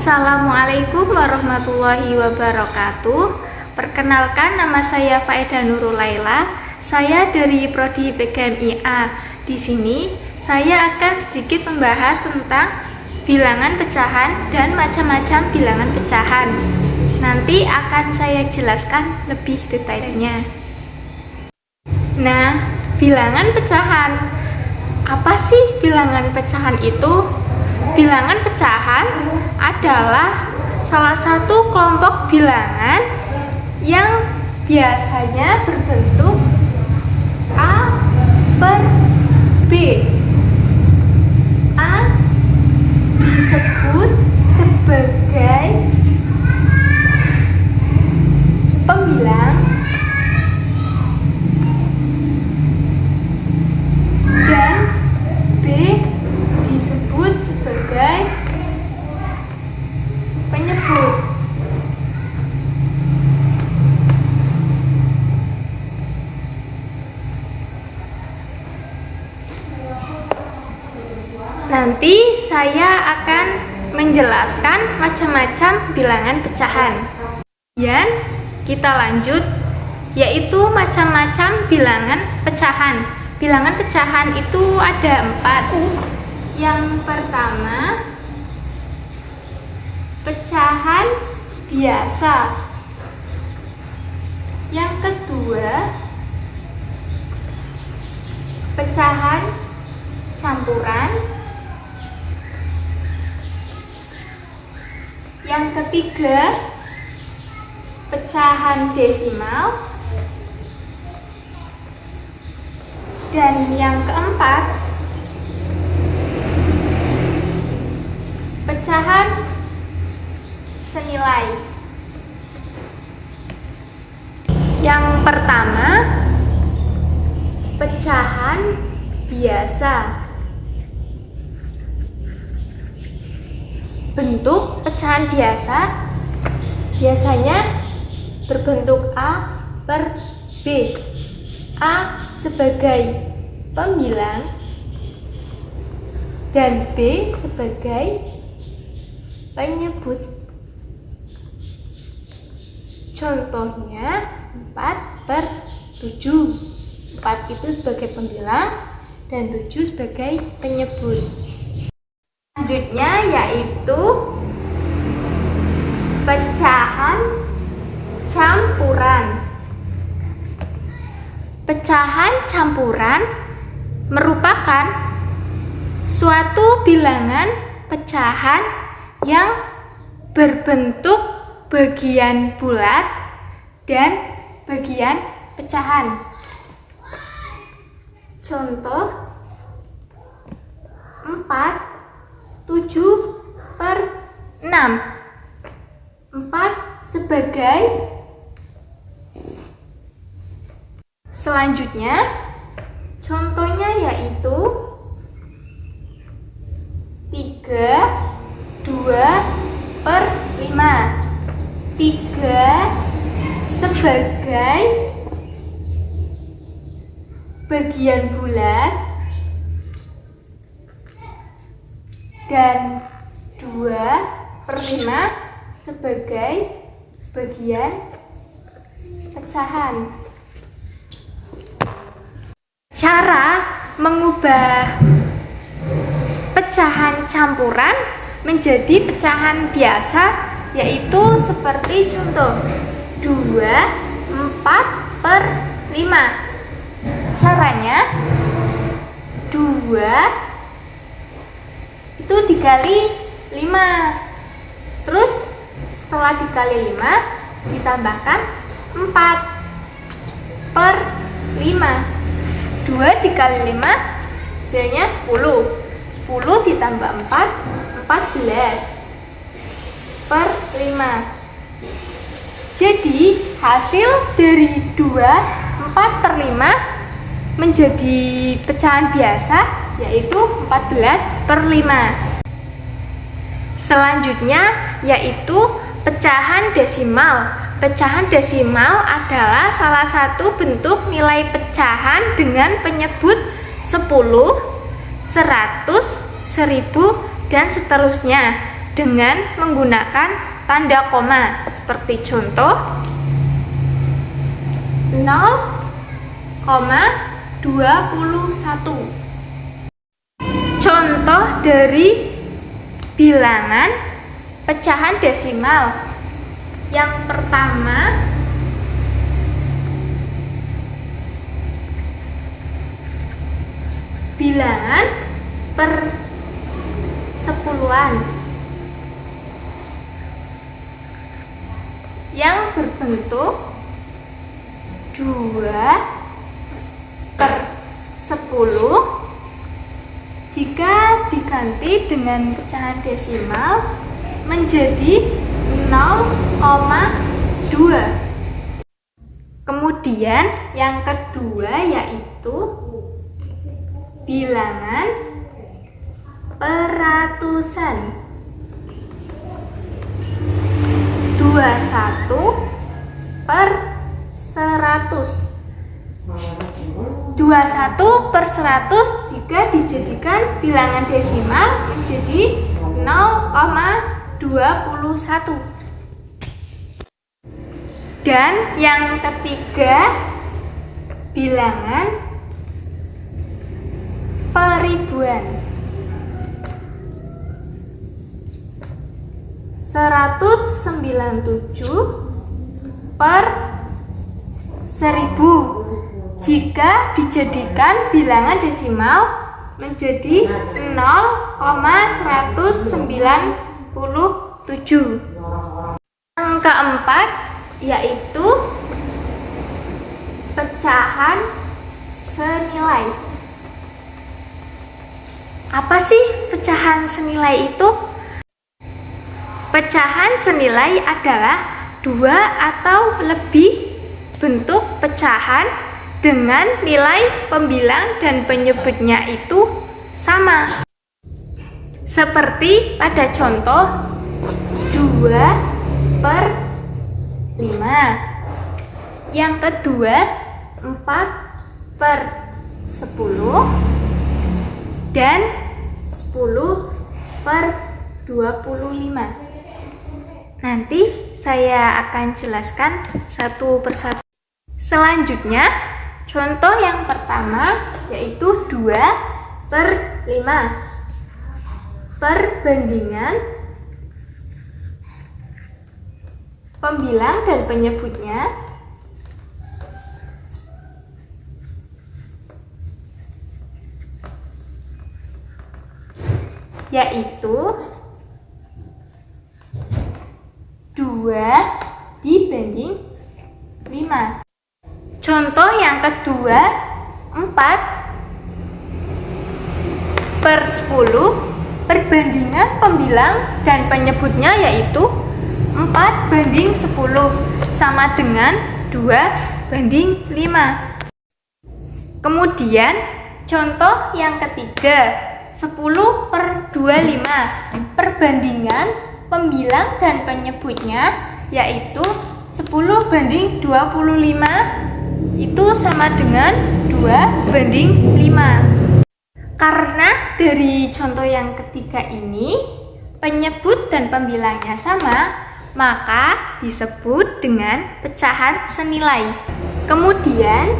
Assalamualaikum warahmatullahi wabarakatuh. Perkenalkan, nama saya Faedah Nurul Laila. Saya dari Prodi PGM IA. Di sini saya akan sedikit membahas tentang bilangan pecahan dan macam-macam bilangan pecahan. Nanti akan saya jelaskan lebih detailnya. Nah, bilangan pecahan. Apa sih bilangan pecahan itu? Bilangan pecahan adalah salah satu kelompok bilangan yang biasanya berbentuk A per B. A disebut sebagai pembilang dan B disebut sebagai penyebut. Nanti saya akan menjelaskan macam-macam bilangan pecahan. Kemudian kita lanjut, yaitu macam-macam bilangan pecahan. Bilangan pecahan itu ada 4. Yang pertama, pecahan biasa. Yang kedua, pecahan campuran. Yang ketiga, pecahan desimal. Dan yang keempat, pecahan senilai. Yang pertama, pecahan biasa. Bentuk pecahan biasa biasanya berbentuk A per B. A sebagai pembilang dan B sebagai penyebut. Contohnya 4 per 7. 4 itu sebagai pembilang dan 7 sebagai penyebut. Selanjutnya yaitu pecahan campuran. Pecahan campuran merupakan suatu bilangan pecahan yang berbentuk bagian bulat dan bagian pecahan. Contoh 4 7 per 6. 4 sebagai. Selanjutnya contohnya yaitu 3 2 per 5. 3 sebagai bagian bulat dan 2 per 5 sebagai bagian pecahan. Cara mengubah pecahan campuran menjadi pecahan biasa yaitu seperti contoh 2 4 per 5. Caranya 2 itu dikali 5. Terus setelah dikali 5 ditambahkan 4 per 5. 2 dikali 5 hasilnya 10. 10 ditambah 4 14 per 5. Jadi hasil dari 2 4 per 5 menjadi pecahan biasa yaitu 14 per 5. Selanjutnya yaitu pecahan desimal. Pecahan desimal adalah salah satu bentuk nilai pecahan dengan penyebut 10, 100, 1000, dan seterusnya. dengan menggunakan tanda koma seperti contoh 0,21. Contoh dari bilangan pecahan desimal. Yang pertama, bilangan per sepuluhan yang berbentuk 2/10. Jika diganti dengan pecahan desimal menjadi 0,2. Kemudian yang kedua yaitu bilangan peratusan. 21/100. 21/100 jika dijadikan bilangan desimal menjadi 0,21. Dan yang ketiga, bilangan peribuan. 197/1000 jika dijadikan bilangan desimal menjadi 0,197. Yang keempat yaitu pecahan senilai. Apa sih pecahan senilai itu? Pecahan senilai adalah dua atau lebih bentuk pecahan dengan nilai pembilang dan penyebutnya itu sama. Seperti pada contoh 2/5. Yang kedua 4/10 dan 10/25. Nanti saya akan jelaskan satu persatu. Selanjutnya, contoh yang pertama yaitu 2/5. Perbandingan pembilang dan penyebutnya yaitu 2/5. Contoh yang kedua 4/10. Perbandingan pembilang dan penyebutnya yaitu 4/10 sama dengan 2/5. Kemudian contoh yang ketiga 10/25. Perbandingan pembilang dan penyebutnya yaitu 10/25 itu sama dengan 2/5. Karena dari contoh yang ketiga ini penyebut dan pembilangnya sama, maka disebut dengan pecahan senilai. Kemudian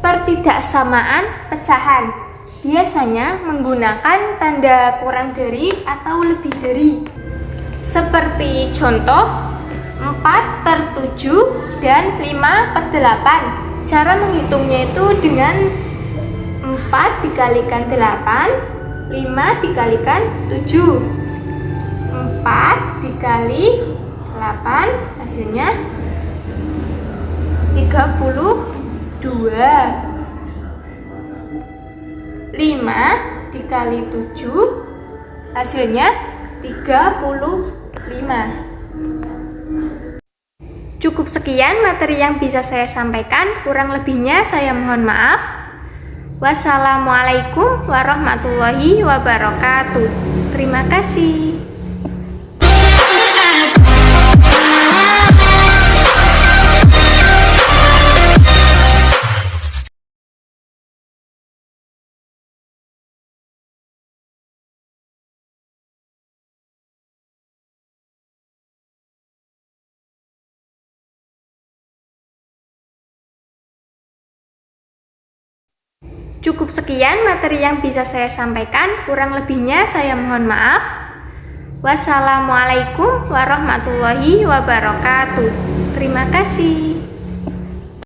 pertidaksamaan pecahan biasanya menggunakan tanda kurang dari atau lebih dari. Seperti contoh 4/7 dan 5/8. Cara menghitungnya itu dengan 4 dikalikan 8, 5 dikalikan 7. 4 dikali 8 hasilnya 32. 5 dikali 7 hasilnya 35. Cukup sekian materi yang bisa saya sampaikan, kurang lebihnya saya mohon maaf. Wassalamualaikum warahmatullahi wabarakatuh. Terima kasih. Cukup sekian materi yang bisa saya sampaikan, kurang lebihnya saya mohon maaf. Wassalamualaikum warahmatullahi wabarakatuh. Terima kasih.